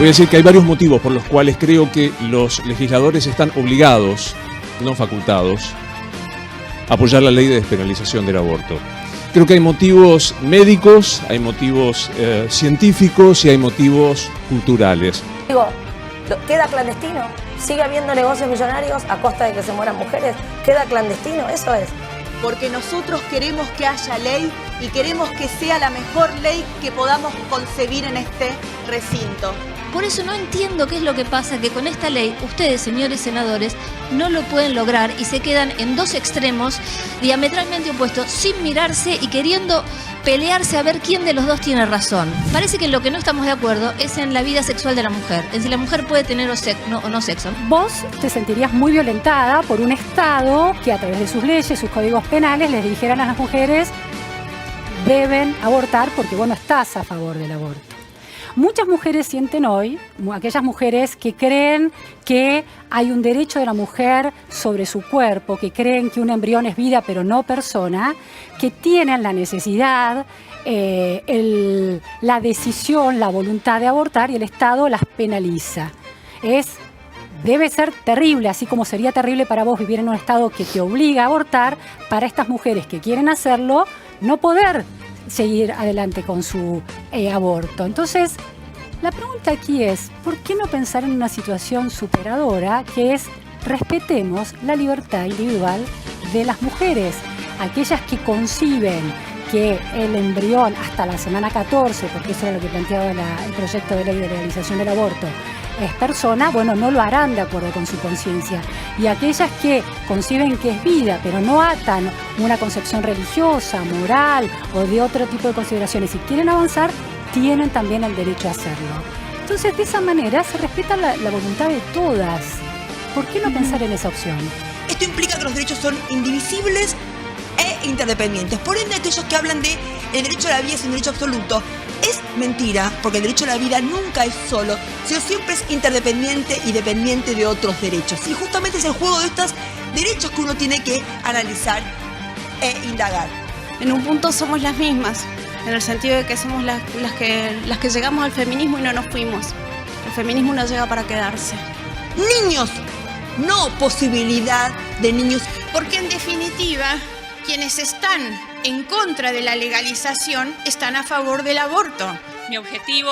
Voy a decir que hay varios motivos por los cuales creo que los legisladores están obligados, no facultados, a apoyar la ley de despenalización del aborto. Creo que hay motivos médicos, hay motivos científicos y hay motivos culturales. Digo, ¿queda clandestino? ¿Sigue habiendo negocios millonarios a costa de que se mueran mujeres? ¿Queda clandestino? Eso es. Porque nosotros queremos que haya ley y queremos que sea la mejor ley que podamos concebir en este recinto. Por eso no entiendo qué es lo que pasa, que con esta ley ustedes, señores senadores, no lo pueden lograr y se quedan en dos extremos diametralmente opuestos, sin mirarse y queriendo pelearse a ver quién de los dos tiene razón. Parece que en lo que no estamos de acuerdo es en la vida sexual de la mujer, en si la mujer puede tener o no sexo. Vos te sentirías muy violentada por un Estado que a través de sus leyes, sus códigos penales, les dijeran a las mujeres deben abortar porque vos no estás a favor del aborto. Muchas mujeres sienten hoy, aquellas mujeres que creen que hay un derecho de la mujer sobre su cuerpo, que creen que un embrión es vida pero no persona, que tienen la necesidad, la decisión, la voluntad de abortar y el Estado las penaliza. Debe ser terrible, así como sería terrible para vos vivir en un Estado que te obliga a abortar, para estas mujeres que quieren hacerlo, no poder seguir adelante con su aborto. Entonces, la pregunta aquí es, ¿por qué no pensar en una situación superadora que es respetemos la libertad individual de las mujeres? Aquellas que conciben que el embrión hasta la semana 14, porque eso era lo que planteaba el proyecto de ley de legalización del aborto, es persona, bueno, no lo harán de acuerdo con su conciencia. Y aquellas que conciben que es vida, pero no atan una concepción religiosa, moral o de otro tipo de consideraciones y quieren avanzar, tienen también el derecho a hacerlo. Entonces, de esa manera se respeta la voluntad de todas. ¿Por qué no pensar en esa opción? Esto implica que los derechos son indivisibles e interdependientes. Por ende, aquellos que hablan de el derecho a la vida es un derecho absoluto, es mentira, porque el derecho a la vida nunca es solo, sino siempre es interdependiente y dependiente de otros derechos. Y justamente es el juego de estos derechos que uno tiene que analizar e indagar. En un punto somos las mismas, en el sentido de que somos las que llegamos al feminismo y no nos fuimos. El feminismo no llega para quedarse. Niños, no posibilidad de niños. Porque en definitiva, quienes están en contra de la legalización están a favor del aborto. Mi objetivo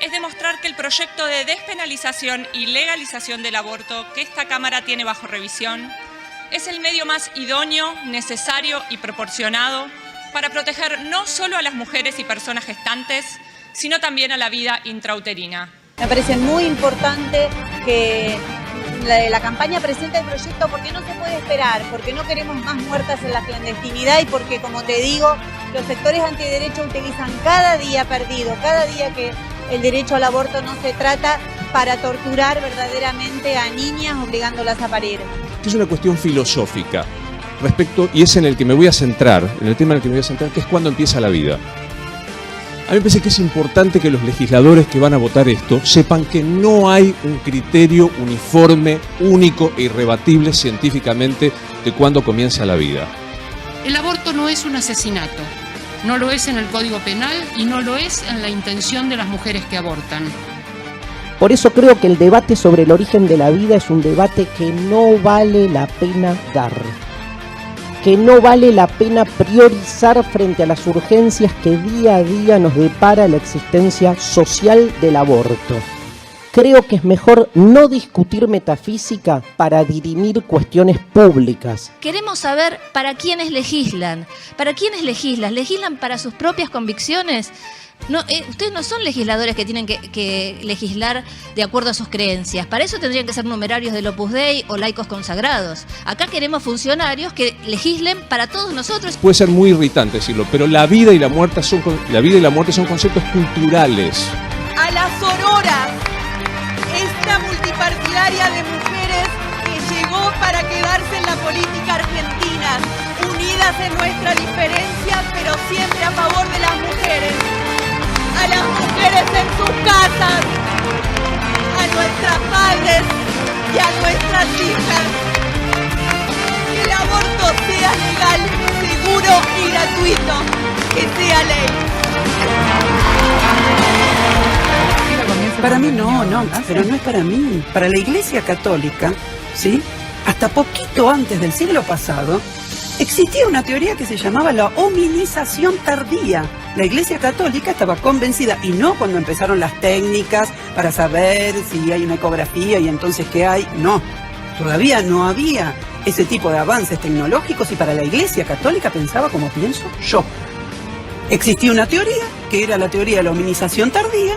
es demostrar que el proyecto de despenalización y legalización del aborto que esta Cámara tiene bajo revisión es el medio más idóneo, necesario y proporcionado para proteger no solo a las mujeres y personas gestantes, sino también a la vida intrauterina. Me parece muy importante que la campaña presente el proyecto porque no se puede esperar, porque no queremos más muertas en la clandestinidad y porque, como te digo, los sectores antiderechos utilizan cada día perdido, cada día que el derecho al aborto no se trata para torturar verdaderamente a niñas obligándolas a parir. Es una cuestión filosófica respecto, y es en el que me voy a centrar, en el tema en el que me voy a centrar, que es cuándo empieza la vida. A mí me parece que es importante que los legisladores que van a votar esto sepan que no hay un criterio uniforme, único e irrebatible científicamente de cuándo comienza la vida. El aborto no es un asesinato, no lo es en el Código Penal y no lo es en la intención de las mujeres que abortan. Por eso creo que el debate sobre el origen de la vida es un debate que no vale la pena dar. Que no vale la pena priorizar frente a las urgencias que día a día nos depara la existencia social del aborto. Creo que es mejor no discutir metafísica para dirimir cuestiones públicas. Queremos saber para quiénes legislan. ¿Para quiénes legislan? ¿Legislan para sus propias convicciones? No, ustedes no son legisladores que tienen que legislar de acuerdo a sus creencias. Para eso tendrían que ser numerarios del Opus Dei o laicos consagrados. Acá queremos funcionarios que legislen para todos nosotros. Puede ser muy irritante decirlo, pero la vida y la muerte son conceptos culturales. A la Sorora, esta multipartidaria de mujeres que llegó para quedarse en la política argentina, unidas en nuestra diferencia, pero siempre a favor de las mujeres. A las mujeres en sus casas, a nuestras madres y a nuestras hijas. Que el aborto sea legal, seguro y gratuito, que sea ley. Comienza Para mí no, pero no es para mí. Para la Iglesia Católica, ¿sí? Hasta poquito antes del siglo pasado, existía una teoría que se llamaba la hominización tardía. La Iglesia Católica estaba convencida, y no cuando empezaron las técnicas para saber si hay una ecografía y entonces qué hay, no. Todavía no había ese tipo de avances tecnológicos y para la Iglesia Católica pensaba como pienso yo. Existía una teoría, que era la teoría de la hominización tardía,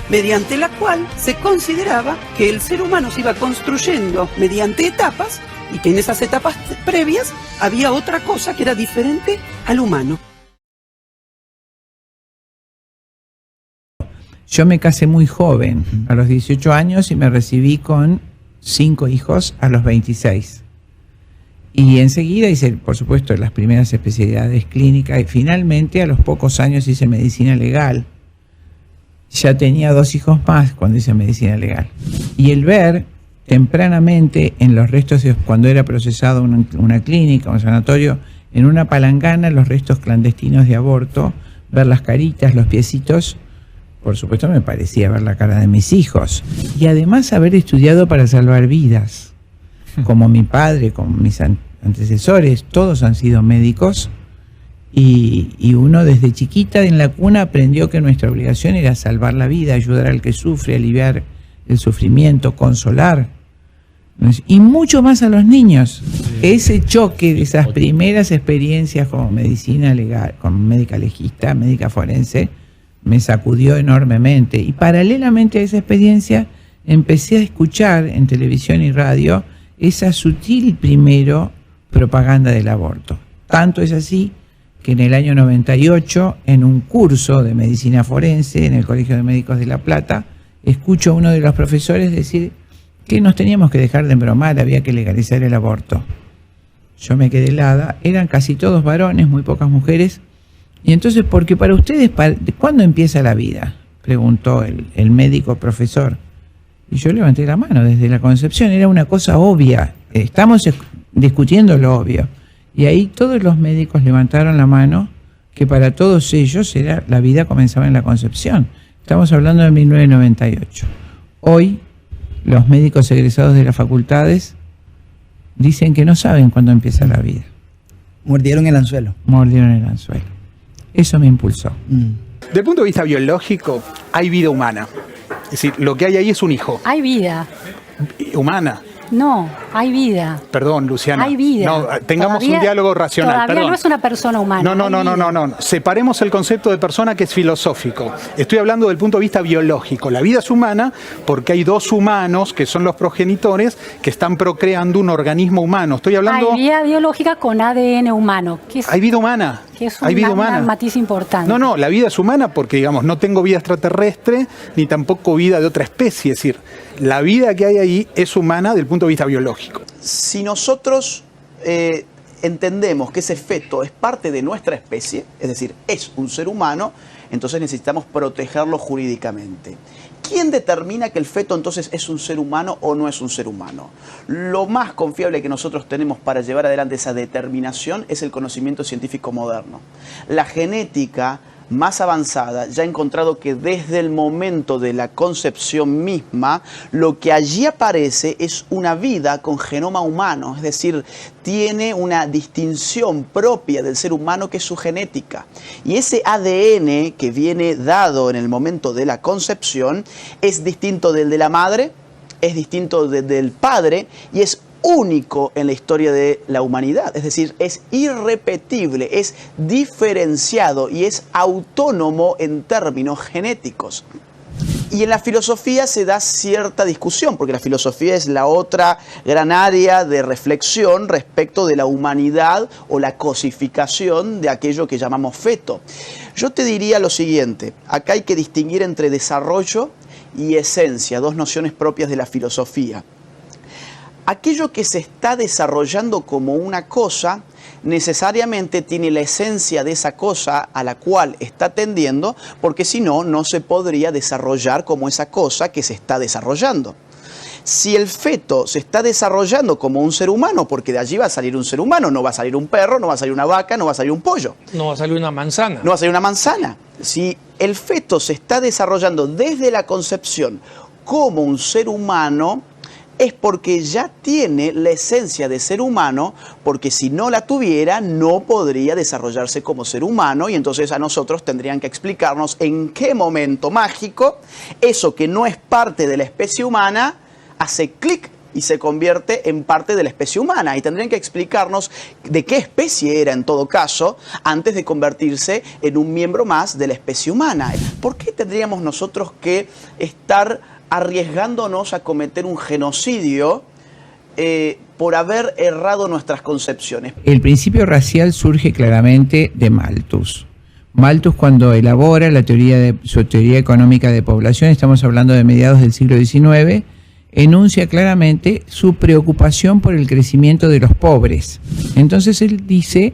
mediante la cual se consideraba que el ser humano se iba construyendo mediante etapas y que en esas etapas previas había otra cosa que era diferente al humano. Yo me casé muy joven, a los 18 años, y me recibí con 5 hijos a los 26. Y enseguida hice, por supuesto, las primeras especialidades clínicas y finalmente a los pocos años hice medicina legal. Ya tenía 2 hijos más cuando hice medicina legal. Y el ver tempranamente en los restos, cuando era procesado una clínica, un sanatorio, en una palangana, los restos clandestinos de aborto, ver las caritas, los piecitos, por supuesto me parecía ver la cara de mis hijos. Y además haber estudiado para salvar vidas, como mi padre, como mis antecesores, todos han sido médicos, y uno desde chiquita en la cuna aprendió que nuestra obligación era salvar la vida, ayudar al que sufre, aliviar el sufrimiento, consolar, y mucho más a los niños. Ese choque de esas primeras experiencias como medicina legal, como médica legista, médica forense, me sacudió enormemente, y paralelamente a esa experiencia empecé a escuchar en televisión y radio esa sutil primero propaganda del aborto. Tanto es así que en el año 98, en un curso de medicina forense en el Colegio de Médicos de La Plata, escucho a uno de los profesores decir que nos teníamos que dejar de embromar, había que legalizar el aborto. Yo me quedé helada, eran casi todos varones, muy pocas mujeres. Y entonces, porque para ustedes, ¿cuándo empieza la vida?, preguntó el médico profesor. Y yo levanté la mano, desde la concepción, era una cosa obvia, estamos discutiendo lo obvio. Y ahí todos los médicos levantaron la mano, que para todos ellos era la vida comenzaba en la concepción. Estamos hablando de 1998. Hoy, los médicos egresados de las facultades dicen que no saben cuándo empieza la vida. Mordieron el anzuelo. Mordieron el anzuelo. Eso me impulsó. Desde el punto de vista biológico, hay vida humana. Es decir, lo que hay ahí es un hijo. Hay vida. Humana. No, hay vida. Perdón, Luciana. Hay vida. No, tengamos un diálogo racional. Todavía Perdón. no es una persona humana. No. Separemos el concepto de persona, que es filosófico. Estoy hablando del punto de vista biológico. La vida es humana porque hay 2 humanos, que son los progenitores, que están procreando un organismo humano. Estoy hablando... Hay vida biológica con ADN humano. Hay vida humana. Que es hay vida humana. Un matiz importante. No, la vida es humana porque, digamos, no tengo vida extraterrestre ni tampoco vida de otra especie. Es decir, la vida que hay ahí es humana desde el punto de vista biológico. Si nosotros entendemos que ese feto es parte de nuestra especie, es decir, es un ser humano, entonces necesitamos protegerlo jurídicamente. ¿Quién determina que el feto entonces es un ser humano o no es un ser humano? Lo más confiable que nosotros tenemos para llevar adelante esa determinación es el conocimiento científico moderno. La genética más avanzada ya ha encontrado que desde el momento de la concepción misma, lo que allí aparece es una vida con genoma humano, es decir, tiene una distinción propia del ser humano que es su genética. Y ese ADN que viene dado en el momento de la concepción es distinto del de la madre, es distinto del padre y es único en la historia de la humanidad, es decir, es irrepetible, es diferenciado y es autónomo en términos genéticos. Y en la filosofía se da cierta discusión, porque la filosofía es la otra gran área de reflexión respecto de la humanidad o la cosificación de aquello que llamamos feto. Yo te diría lo siguiente, acá hay que distinguir entre desarrollo y esencia, 2 nociones propias de la filosofía. Aquello que se está desarrollando como una cosa, necesariamente tiene la esencia de esa cosa a la cual está tendiendo, porque si no, no se podría desarrollar como esa cosa que se está desarrollando. si el feto se está desarrollando como un ser humano, porque de allí va a salir un ser humano, no va a salir un perro, no va a salir una vaca, no va a salir un pollo. No va a salir una manzana. No va a salir una manzana. Si el feto se está desarrollando desde la concepción como un ser humano, es porque ya tiene la esencia de ser humano, porque si no la tuviera, no podría desarrollarse como ser humano, y entonces a nosotros tendrían que explicarnos en qué momento mágico eso que no es parte de la especie humana hace clic y se convierte en parte de la especie humana. Y tendrían que explicarnos de qué especie era en todo caso antes de convertirse en un miembro más de la especie humana. ¿Por qué tendríamos nosotros que estar arriesgándonos a cometer un genocidio por haber errado nuestras concepciones? El principio racial surge claramente de Malthus. Malthus, cuando elabora su teoría económica de población, estamos hablando de mediados del siglo XIX, enuncia claramente su preocupación por el crecimiento de los pobres. Entonces él dice,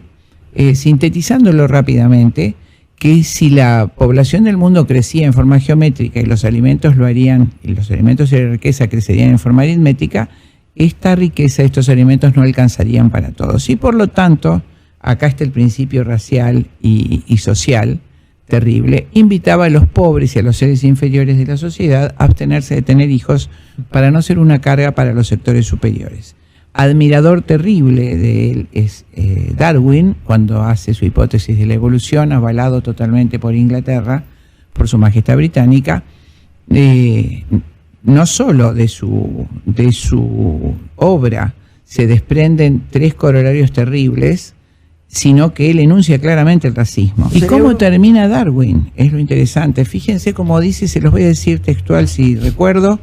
sintetizándolo rápidamente, que si la población del mundo crecía en forma geométrica y los alimentos lo harían, y los alimentos y la riqueza crecerían en forma aritmética, esta riqueza, estos alimentos no alcanzarían para todos. Y por lo tanto, acá está el principio racial y social terrible, invitaba a los pobres y a los seres inferiores de la sociedad a abstenerse de tener hijos para no ser una carga para los sectores superiores. Admirador terrible de él es Darwin, cuando hace su hipótesis de la evolución, avalado totalmente por Inglaterra, por su majestad británica. No solo de su obra se desprenden 3 corolarios terribles, sino que él enuncia claramente el racismo. ¿Y cómo termina Darwin? Es lo interesante. Fíjense cómo dice, se los voy a decir textual si recuerdo: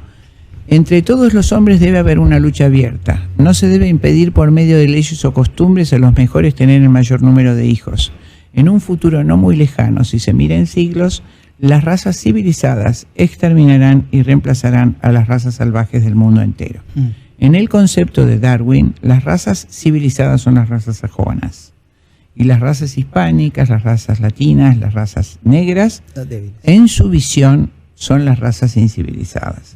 entre todos los hombres debe haber una lucha abierta. No se debe impedir por medio de leyes o costumbres a los mejores tener el mayor número de hijos. En un futuro no muy lejano, si se mira en siglos, las razas civilizadas exterminarán y reemplazarán a las razas salvajes del mundo entero. En el concepto de Darwin, las razas civilizadas son las razas sajonas. Y las razas hispánicas, las razas latinas, las razas negras, en su visión, son las razas incivilizadas.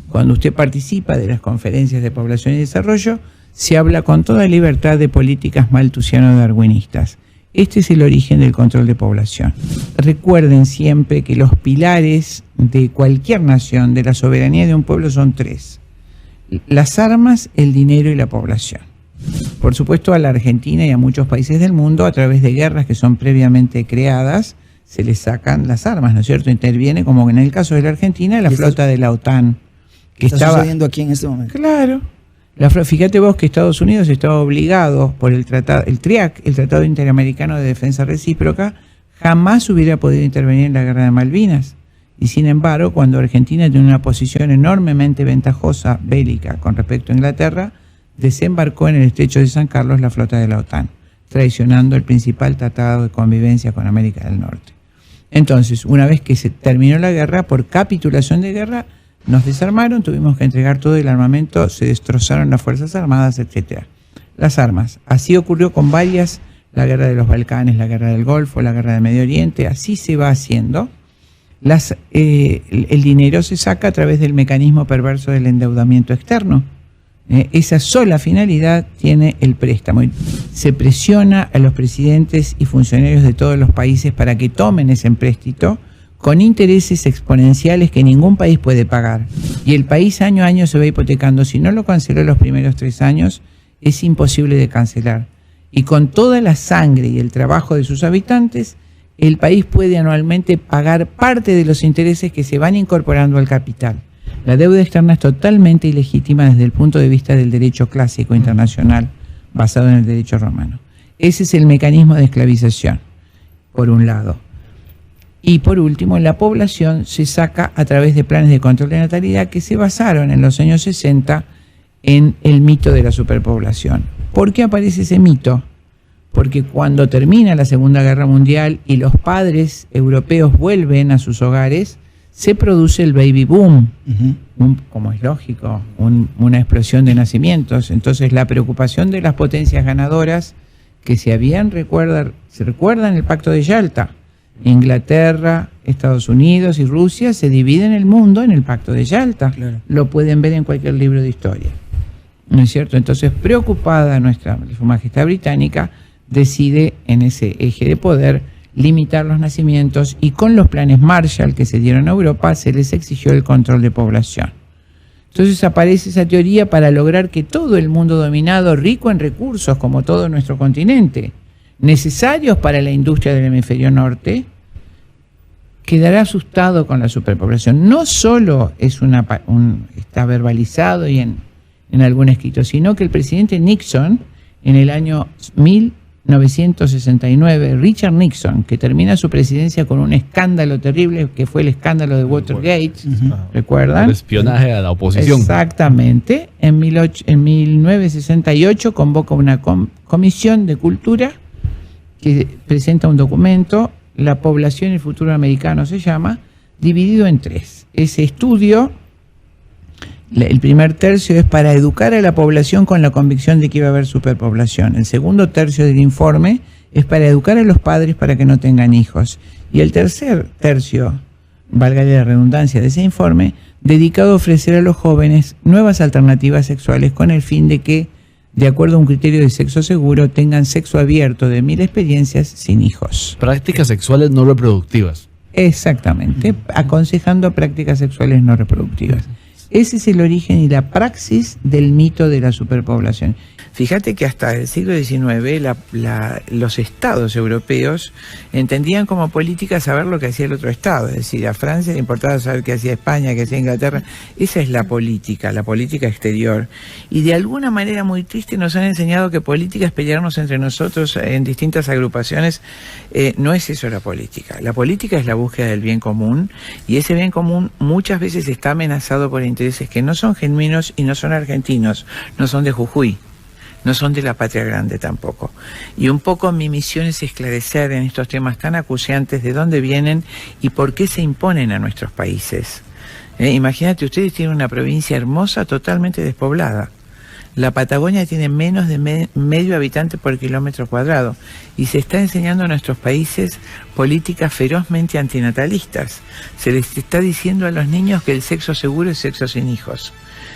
Cuando usted participa de las conferencias de población y desarrollo, se habla con toda libertad de políticas malthusiano-darwinistas. Este es el origen del control de población. Recuerden siempre que los pilares de cualquier nación, de la soberanía de un pueblo, son 3. Las armas, el dinero y la población. Por supuesto, a la Argentina y a muchos países del mundo, a través de guerras que son previamente creadas, se les sacan las armas, ¿no es cierto? Interviene, como en el caso de la Argentina, la flota de la OTAN. Que está sucediendo aquí en este momento. Claro. Fíjate vos que Estados Unidos estaba obligado por el TRIAC, el Tratado Interamericano de Defensa Recíproca, jamás hubiera podido intervenir en la Guerra de Malvinas. Y sin embargo, cuando Argentina tiene una posición enormemente ventajosa, bélica, con respecto a Inglaterra, desembarcó en el estrecho de San Carlos la flota de la OTAN, traicionando el principal tratado de convivencia con América del Norte. Entonces, una vez que se terminó la guerra, por capitulación de guerra, nos desarmaron, tuvimos que entregar todo el armamento, se destrozaron las Fuerzas Armadas, etc. Las armas. Así ocurrió con varias, la guerra de los Balcanes, la guerra del Golfo, la guerra del Medio Oriente, así se va haciendo. El dinero se saca a través del mecanismo perverso del endeudamiento externo. Esa sola finalidad tiene el préstamo. Se presiona a los presidentes y funcionarios de todos los países para que tomen ese empréstito con intereses exponenciales que ningún país puede pagar. Y el país año a año se va hipotecando. Si no lo canceló los primeros 3 años, es imposible de cancelar. Y con toda la sangre y el trabajo de sus habitantes, el país puede anualmente pagar parte de los intereses que se van incorporando al capital. La deuda externa es totalmente ilegítima desde el punto de vista del derecho clásico internacional, basado en el derecho romano. Ese es el mecanismo de esclavización, por un lado. Y por último, la población se saca a través de planes de control de natalidad que se basaron en los años 60 en el mito de la superpoblación. ¿Por qué aparece ese mito? Porque cuando termina la Segunda Guerra Mundial y los padres europeos vuelven a sus hogares, se produce el baby boom, como es lógico, una explosión de nacimientos. Entonces la preocupación de las potencias ganadoras que se recuerdan el Pacto de Yalta, Inglaterra, Estados Unidos y Rusia se dividen el mundo en el Pacto de Yalta. Claro. Lo pueden ver en cualquier libro de historia. ¿No es cierto? Entonces, preocupada Su Majestad Británica decide en ese eje de poder limitar los nacimientos, y con los planes Marshall que se dieron a Europa se les exigió el control de población. Entonces aparece esa teoría para lograr que todo el mundo dominado, rico en recursos como todo nuestro continente, necesarios para la industria del hemisferio norte, quedará asustado con la superpoblación. No solo está verbalizado y en algún escrito, sino que el presidente Nixon, en el año 1969, Richard Nixon, que termina su presidencia con un escándalo terrible, que fue el escándalo de Watergate, ¿recuerdan? El espionaje a la oposición. Exactamente. En 1968 convoca una comisión de cultura que presenta un documento, La población y el futuro americano se llama, dividido en 3. Ese estudio, el primer tercio es para educar a la población con la convicción de que iba a haber superpoblación. El segundo tercio del informe es para educar a los padres para que no tengan hijos. Y el tercer tercio, valga la redundancia de ese informe, dedicado a ofrecer a los jóvenes nuevas alternativas sexuales con el fin de que, de acuerdo a un criterio de sexo seguro, tengan sexo abierto de 1000 experiencias sin hijos. Prácticas sexuales no reproductivas. Exactamente, aconsejando prácticas sexuales no reproductivas. Ese es el origen y la praxis del mito de la superpoblación. Fíjate que hasta el siglo XIX los estados europeos entendían como política saber lo que hacía el otro estado. Es decir, a Francia le importaba saber qué hacía España, qué hacía Inglaterra. Esa es la política exterior. Y de alguna manera muy triste nos han enseñado que política es pelearnos entre nosotros en distintas agrupaciones. No es eso la política. La política es la búsqueda del bien común, y ese bien común muchas veces está amenazado por intereses que no son genuinos y no son argentinos, no son de Jujuy, no son de la patria grande tampoco. Y un poco mi misión es esclarecer en estos temas tan acuciantes de dónde vienen y por qué se imponen a nuestros países. Imagínate, ustedes tienen una provincia hermosa totalmente despoblada. La Patagonia tiene menos de medio habitante por kilómetro cuadrado, y se está enseñando a nuestros países políticas ferozmente antinatalistas. Se les está diciendo a los niños que el sexo seguro es sexo sin hijos.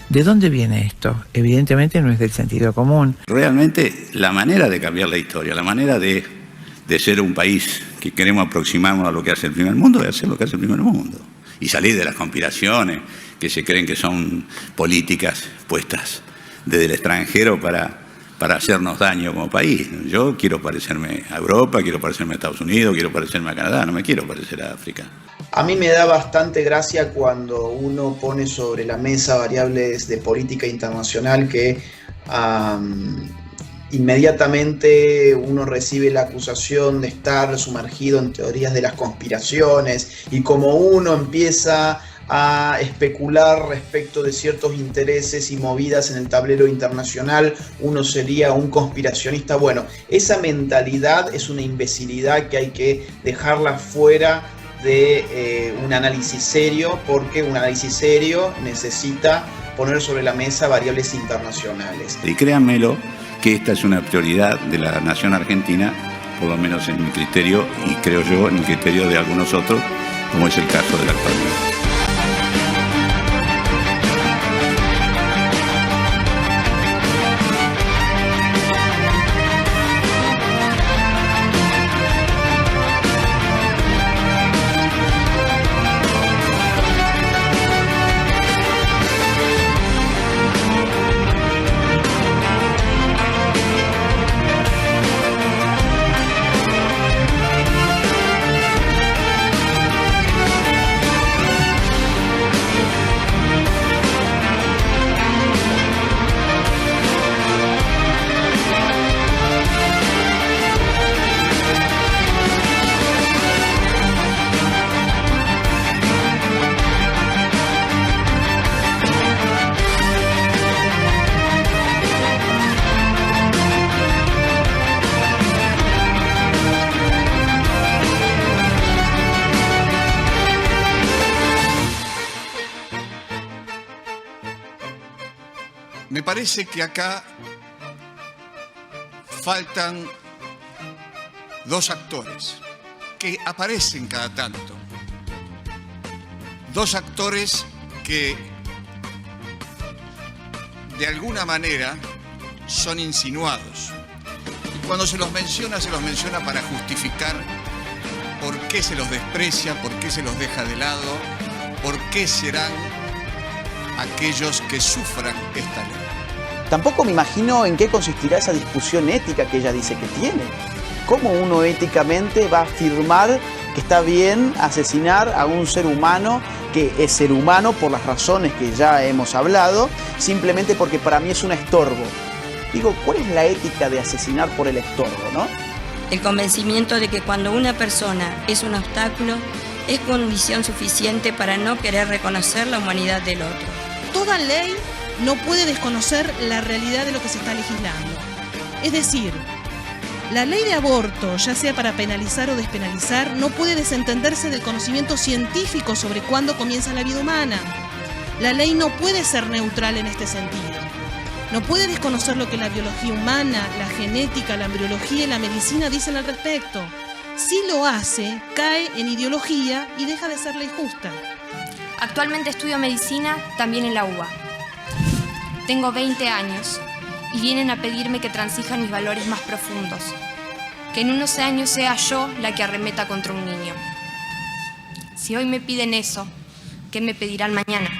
¿De dónde viene esto? Evidentemente no es del sentido común. Realmente la manera de cambiar la historia, la manera de ser un país que queremos aproximarnos a lo que hace el primer mundo, es hacer lo que hace el primer mundo. Y salir de las conspiraciones que se creen que son políticas puestas desde el extranjero para hacernos daño como país. Yo quiero parecerme a Europa, quiero parecerme a Estados Unidos, quiero parecerme a Canadá, no me quiero parecer a África. A mí me da bastante gracia cuando uno pone sobre la mesa variables de política internacional que inmediatamente uno recibe la acusación de estar sumergido en teorías de las conspiraciones, y como uno empieza a especular respecto de ciertos intereses y movidas en el tablero internacional, uno sería un conspiracionista. Bueno, esa mentalidad es una imbecilidad que hay que dejarla fuera de un análisis serio, porque un análisis serio necesita poner sobre la mesa variables internacionales. Y créanmelo que esta es una prioridad de la nación argentina, por lo menos en mi criterio, y creo yo en el criterio de algunos otros, como es el caso del actual ministro. Me parece que acá faltan dos actores. que aparecen cada tanto. Dos actores que de alguna manera son insinuados. Y cuando se los menciona para justificar por qué se los desprecia, por qué se los deja de lado, por qué serán aquellos que sufran esta ley. Tampoco me imagino en qué consistirá esa discusión ética que ella dice que tiene. ¿Cómo uno éticamente va a afirmar que está bien asesinar a un ser humano que es ser humano por las razones que ya hemos hablado, simplemente porque para mí es un estorbo? Digo, ¿cuál es la ética de asesinar por el estorbo, no? El convencimiento de que cuando una persona es un obstáculo, es condición suficiente para no querer reconocer la humanidad del otro. Toda ley no puede desconocer la realidad de lo que se está legislando. Es decir, la ley de aborto, ya sea para penalizar o despenalizar, no puede desentenderse del conocimiento científico sobre cuándo comienza la vida humana. La ley no puede ser neutral en este sentido. No puede desconocer lo que la biología humana, la genética, la embriología y la medicina dicen al respecto. Si lo hace, cae en ideología y deja de ser ley justa. Actualmente estudio medicina también en la UBA. Tengo 20 años y vienen a pedirme que transijan mis valores más profundos. Que en unos años sea yo la que arremeta contra un niño. Si hoy me piden eso, ¿qué me pedirán mañana?